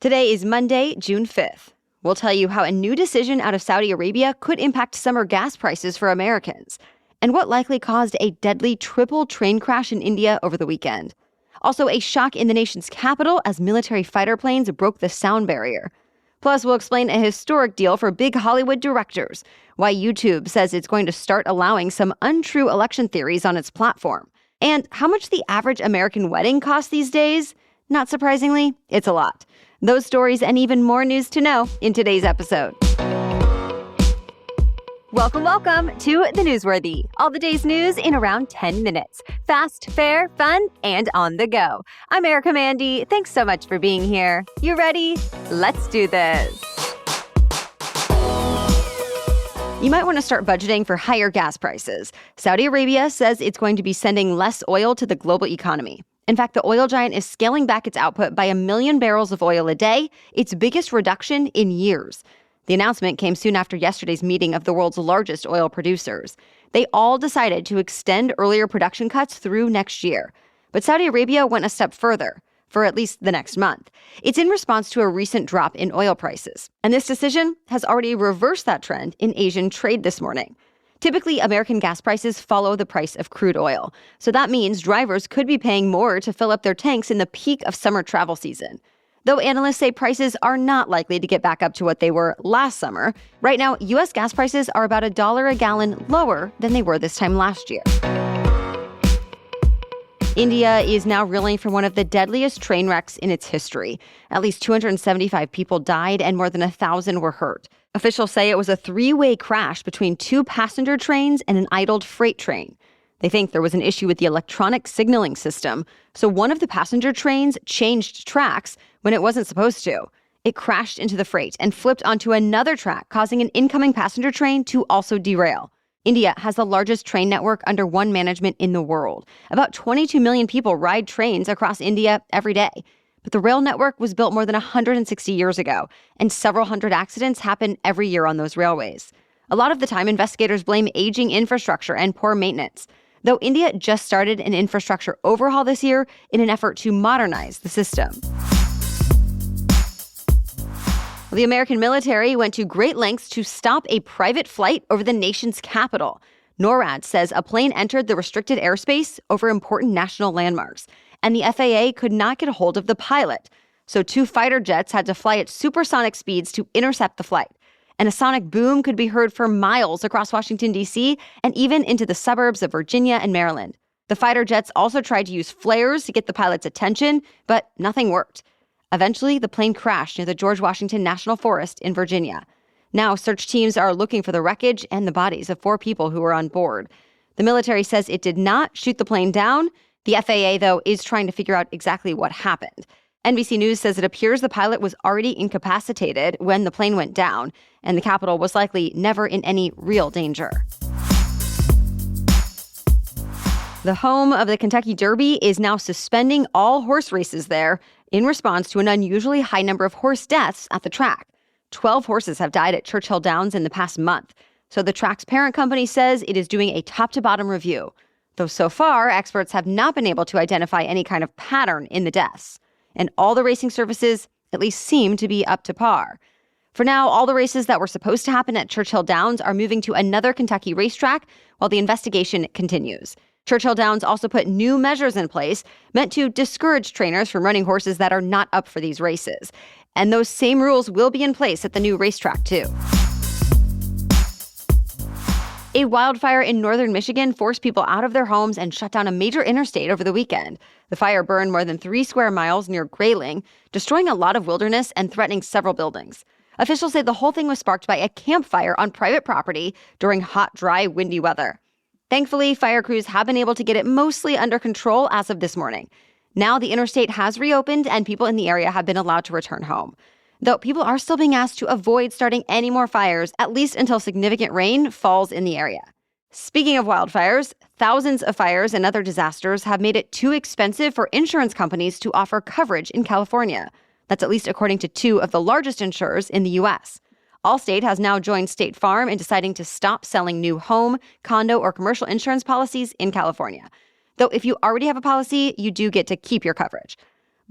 Today is Monday, June 5th. We'll tell you how a new decision out of Saudi Arabia could impact summer gas prices for Americans, and what likely caused a deadly triple train crash in India over the weekend. Also, a shock in the nation's capital as military fighter planes broke the sound barrier. Plus, we'll explain a historic deal for big Hollywood directors, why YouTube says it's going to start allowing some untrue election theories on its platform, and how much the average American wedding costs these days. Not surprisingly, it's a lot. Those stories and even more news to know in today's episode. Welcome to The Newsworthy. All the day's news in around 10 minutes. Fast, fair, fun, and on the go. I'm Erica Mandy. Thanks so much for being here. You ready? Let's do this. You might want to start budgeting for higher gas prices. Saudi Arabia says it's going to be sending less oil to the global economy. In fact, the oil giant is scaling back its output by 1 million barrels of oil a day, its biggest reduction in years. The announcement came soon after yesterday's meeting of the world's largest oil producers. They all decided to extend earlier production cuts through next year. But Saudi Arabia went a step further, for at least the next month. It's in response to a recent drop in oil prices. And this decision has already reversed that trend in Asian trade this morning. Typically, American gas prices follow the price of crude oil. So that means drivers could be paying more to fill up their tanks in the peak of summer travel season. Though analysts say prices are not likely to get back up to what they were last summer. Right now, U.S. gas prices are about $1 a gallon lower than they were this time last year. India is now reeling from one of the deadliest train wrecks in its history. At least 275 people died and more than 1,000 were hurt. Officials say it was a three-way crash between two passenger trains and an idled freight train. They think there was an issue with the electronic signaling system, so one of the passenger trains changed tracks when it wasn't supposed to. It crashed into the freight and flipped onto another track, causing an incoming passenger train to also derail. India has the largest train network under one management in the world. About 22 million people ride trains across India every day. But the rail network was built more than 160 years ago, and several hundred accidents happen every year on those railways. A lot of the time, investigators blame aging infrastructure and poor maintenance, though India just started an infrastructure overhaul this year in an effort to modernize the system. The American military went to great lengths to stop a private flight over the nation's capital. NORAD says a plane entered the restricted airspace over important national landmarks, and the FAA could not get a hold of the pilot. So two fighter jets had to fly at supersonic speeds to intercept the flight. And a sonic boom could be heard for miles across Washington, D.C., and even into the suburbs of Virginia and Maryland. The fighter jets also tried to use flares to get the pilot's attention, but nothing worked. Eventually, the plane crashed near the George Washington National Forest in Virginia. Now, search teams are looking for the wreckage and the bodies of 4 people who were on board. The military says it did not shoot the plane down. The FAA, though, is trying to figure out exactly what happened. NBC News says it appears the pilot was already incapacitated when the plane went down, and the Capitol was likely never in any real danger. The home of the Kentucky Derby is now suspending all horse races there in response to an unusually high number of horse deaths at the track. 12 horses have died at Churchill Downs in the past month. So the track's parent company says it is doing a top-to-bottom review. Though so far, experts have not been able to identify any kind of pattern in the deaths. And all the racing services at least seem to be up to par. For now, all the races that were supposed to happen at Churchill Downs are moving to another Kentucky racetrack while the investigation continues. Churchill Downs also put new measures in place meant to discourage trainers from running horses that are not up for these races. And those same rules will be in place at the new racetrack, too. A wildfire in northern Michigan forced people out of their homes and shut down a major interstate over the weekend. The fire burned more than 3 square miles near Grayling, destroying a lot of wilderness and threatening several buildings. Officials say the whole thing was sparked by a campfire on private property during hot, dry, windy weather. Thankfully, fire crews have been able to get it mostly under control as of this morning. Now the interstate has reopened and people in the area have been allowed to return home. Though people are still being asked to avoid starting any more fires, at least until significant rain falls in the area. Speaking of wildfires, thousands of fires and other disasters have made it too expensive for insurance companies to offer coverage in California. That's at least according to 2 of the largest insurers in the U.S. Allstate has now joined State Farm in deciding to stop selling new home, condo, or commercial insurance policies in California. Though if you already have a policy, you do get to keep your coverage.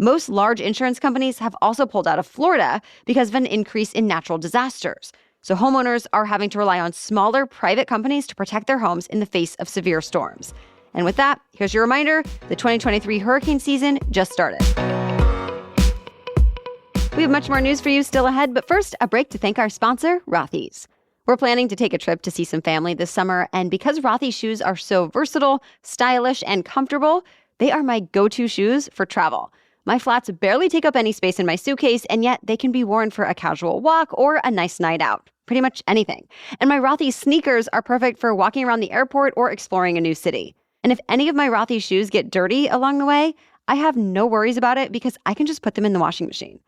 Most large insurance companies have also pulled out of Florida because of an increase in natural disasters. So homeowners are having to rely on smaller private companies to protect their homes in the face of severe storms. And with that, here's your reminder, the 2023 hurricane season just started. We have much more news for you still ahead, but first, a break to thank our sponsor, Rothy's. We're planning to take a trip to see some family this summer, and because Rothy's shoes are so versatile, stylish, and comfortable, they are my go-to shoes for travel. My flats barely take up any space in my suitcase, and yet they can be worn for a casual walk or a nice night out. Pretty much anything. And my Rothy's sneakers are perfect for walking around the airport or exploring a new city. And if any of my Rothy's shoes get dirty along the way, I have no worries about it because I can just put them in the washing machine.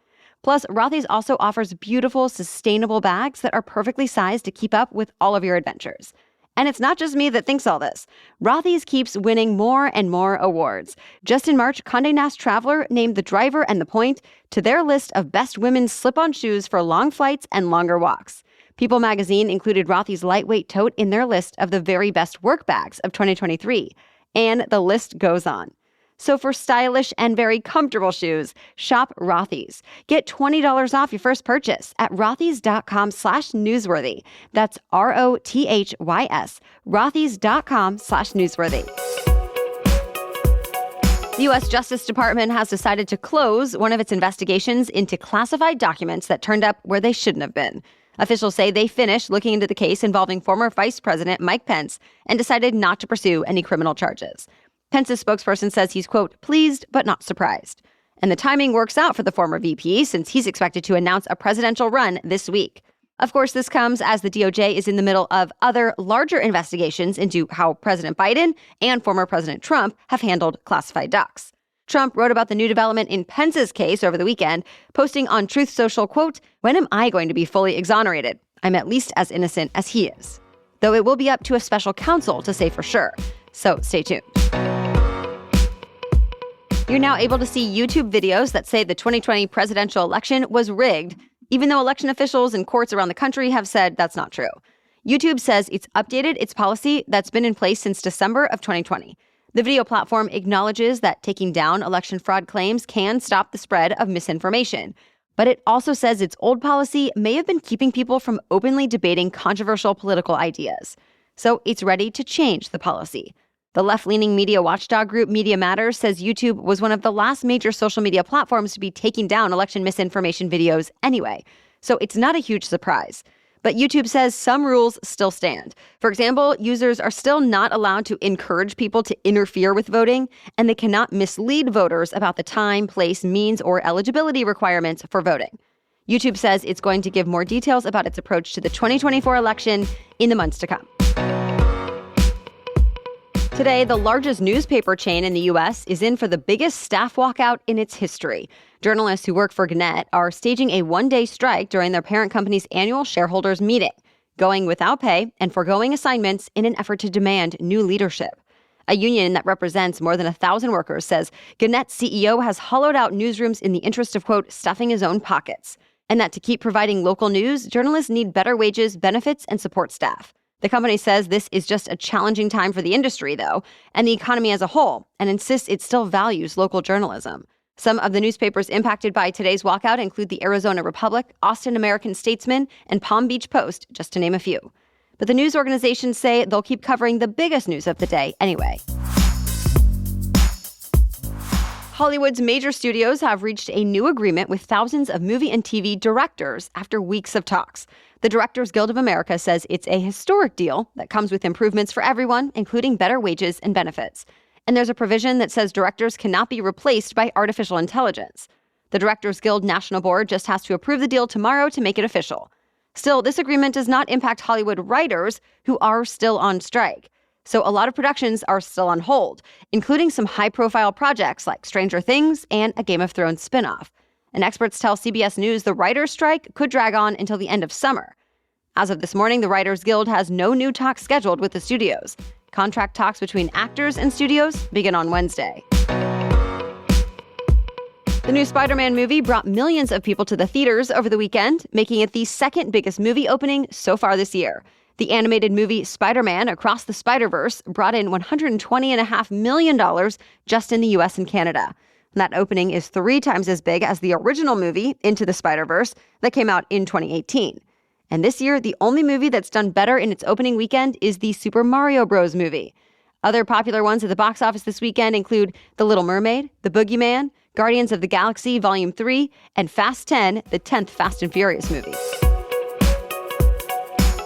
Plus, Rothy's also offers beautiful, sustainable bags that are perfectly sized to keep up with all of your adventures. And it's not just me that thinks all this. Rothy's keeps winning more and more awards. Just in March, Condé Nast Traveler named The Driver and The Point to their list of best women's slip-on shoes for long flights and longer walks. People magazine included Rothy's lightweight tote in their list of the very best work bags of 2023. And the list goes on. So for stylish and very comfortable shoes, shop Rothy's. Get $20 off your first purchase at rothys.com/newsworthy. That's ROTHYS, rothys.com/newsworthy. The U.S. Justice Department has decided to close one of its investigations into classified documents that turned up where they shouldn't have been. Officials say they finished looking into the case involving former Vice President Mike Pence and decided not to pursue any criminal charges. Pence's spokesperson says he's, quote, pleased but not surprised. And the timing works out for the former VP since he's expected to announce a presidential run this week. Of course, this comes as the DOJ is in the middle of other larger investigations into how President Biden and former President Trump have handled classified docs. Trump wrote about the new development in Pence's case over the weekend, posting on Truth Social, quote, when am I going to be fully exonerated? I'm at least as innocent as he is. Though it will be up to a special counsel to say for sure. So stay tuned. You're now able to see YouTube videos that say the 2020 presidential election was rigged, even though election officials and courts around the country have said that's not true. YouTube says it's updated its policy that's been in place since December of 2020. The video platform acknowledges that taking down election fraud claims can stop the spread of misinformation. But it also says its old policy may have been keeping people from openly debating controversial political ideas. So it's ready to change the policy. The left-leaning media watchdog group Media Matters says YouTube was one of the last major social media platforms to be taking down election misinformation videos anyway. So it's not a huge surprise. But YouTube says some rules still stand. For example, users are still not allowed to encourage people to interfere with voting, and they cannot mislead voters about the time, place, means, or eligibility requirements for voting. YouTube says it's going to give more details about its approach to the 2024 election in the months to come. Today, the largest newspaper chain in the U.S. is in for the biggest staff walkout in its history. Journalists who work for Gannett are staging a one-day strike during their parent company's annual shareholders meeting, going without pay and foregoing assignments in an effort to demand new leadership. A union that represents more than 1,000 workers says Gannett's CEO has hollowed out newsrooms in the interest of, quote, stuffing his own pockets, and that to keep providing local news, journalists need better wages, benefits, and support staff. The company says this is just a challenging time for the industry, though, and the economy as a whole, and insists it still values local journalism. Some of the newspapers impacted by today's walkout include the Arizona Republic, Austin American-Statesman, and Palm Beach Post, just to name a few. But the news organizations say they'll keep covering the biggest news of the day anyway. Hollywood's major studios have reached a new agreement with thousands of movie and TV directors after weeks of talks. The Directors Guild of America says it's a historic deal that comes with improvements for everyone, including better wages and benefits. And there's a provision that says directors cannot be replaced by artificial intelligence. The Directors Guild National Board just has to approve the deal tomorrow to make it official. Still, this agreement does not impact Hollywood writers who are still on strike. So a lot of productions are still on hold, including some high-profile projects like Stranger Things and a Game of Thrones spinoff. And experts tell CBS News the writers' strike could drag on until the end of summer. As of this morning, the Writers Guild has no new talks scheduled with the studios. Contract talks between actors and studios begin on Wednesday. The new Spider-Man movie brought millions of people to the theaters over the weekend, making it the second biggest movie opening so far this year. The animated movie Spider-Man Across the Spider-Verse brought in $120.5 million just in the U.S. and Canada. And that opening is 3 times as big as the original movie, Into the Spider-Verse, that came out in 2018. And this year, the only movie that's done better in its opening weekend is the Super Mario Bros. Movie. Other popular ones at the box office this weekend include The Little Mermaid, The Boogeyman, Guardians of the Galaxy Volume 3, and Fast 10, the 10th Fast and Furious movie.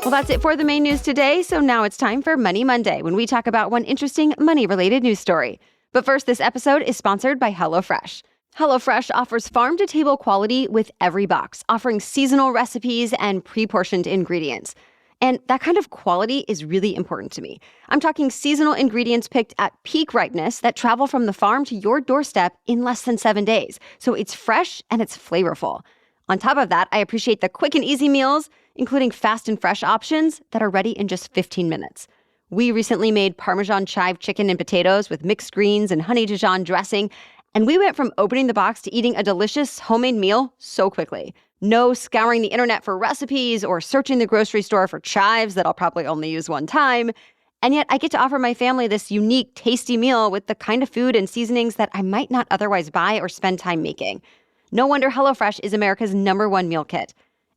Well, that's it for the main news today, so now it's time for Money Monday, when we talk about one interesting money-related news story. But first, this episode is sponsored by HelloFresh. HelloFresh offers farm-to-table quality with every box, offering seasonal recipes and pre-portioned ingredients. And that kind of quality is really important to me. I'm talking seasonal ingredients picked at peak ripeness that travel from the farm to your doorstep in less than 7 days. So it's fresh and it's flavorful. On top of that, I appreciate the quick and easy meals, including fast and fresh options that are ready in just 15 minutes. We recently made Parmesan chive chicken and potatoes with mixed greens and honey Dijon dressing, and we went from opening the box to eating a delicious homemade meal so quickly. No scouring the internet for recipes or searching the grocery store for chives that I'll probably only use one time. And yet I get to offer my family this unique, tasty meal with the kind of food and seasonings that I might not otherwise buy or spend time making. No wonder HelloFresh is America's #1 meal kit.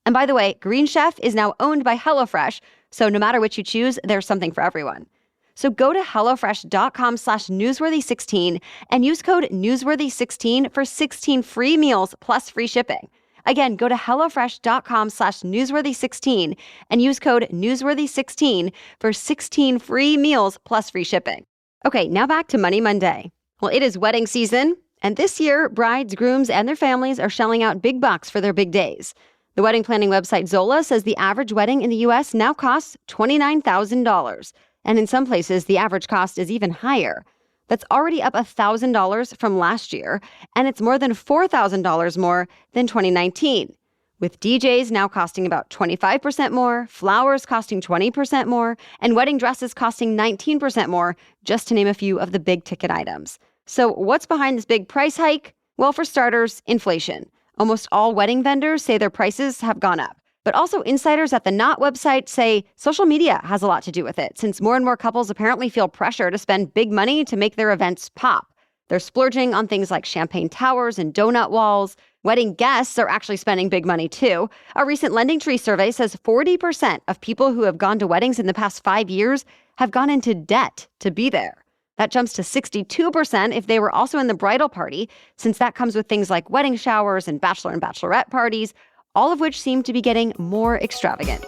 And by the way, Green Chef is now owned by HelloFresh, so no matter which you choose, there's something for everyone. So go to HelloFresh.com/newsworthy16 and use code newsworthy16 for 16 free meals plus free shipping. Again, go to HelloFresh.com/newsworthy16 and use code newsworthy16 for 16 free meals plus free shipping. Okay, now back to Money Monday. Well, it is wedding season, and this year, brides, grooms, and their families are shelling out big bucks for their big days. The wedding planning website Zola says the average wedding in the U.S. now costs $29,000. And in some places, the average cost is even higher. That's already up $1,000 from last year, and it's more than $4,000 more than 2019. With DJs now costing about 25% more, flowers costing 20% more, and wedding dresses costing 19% more, just to name a few of the big ticket items. So what's behind this big price hike? Well, for starters, inflation. Almost all wedding vendors say their prices have gone up. But also insiders at the Knot website say social media has a lot to do with it, since more and more couples apparently feel pressure to spend big money to make their events pop. They're splurging on things like champagne towers and donut walls. Wedding guests are actually spending big money too. A recent LendingTree survey says 40% of people who have gone to weddings in the past 5 years have gone into debt to be there. That jumps to 62% if they were also in the bridal party, since that comes with things like wedding showers and bachelor and bachelorette parties, all of which seem to be getting more extravagant.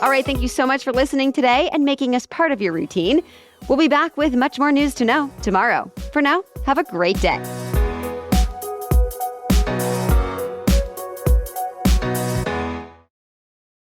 All right, thank you so much for listening today and making us part of your routine. We'll be back with much more news to know tomorrow. For now, have a great day.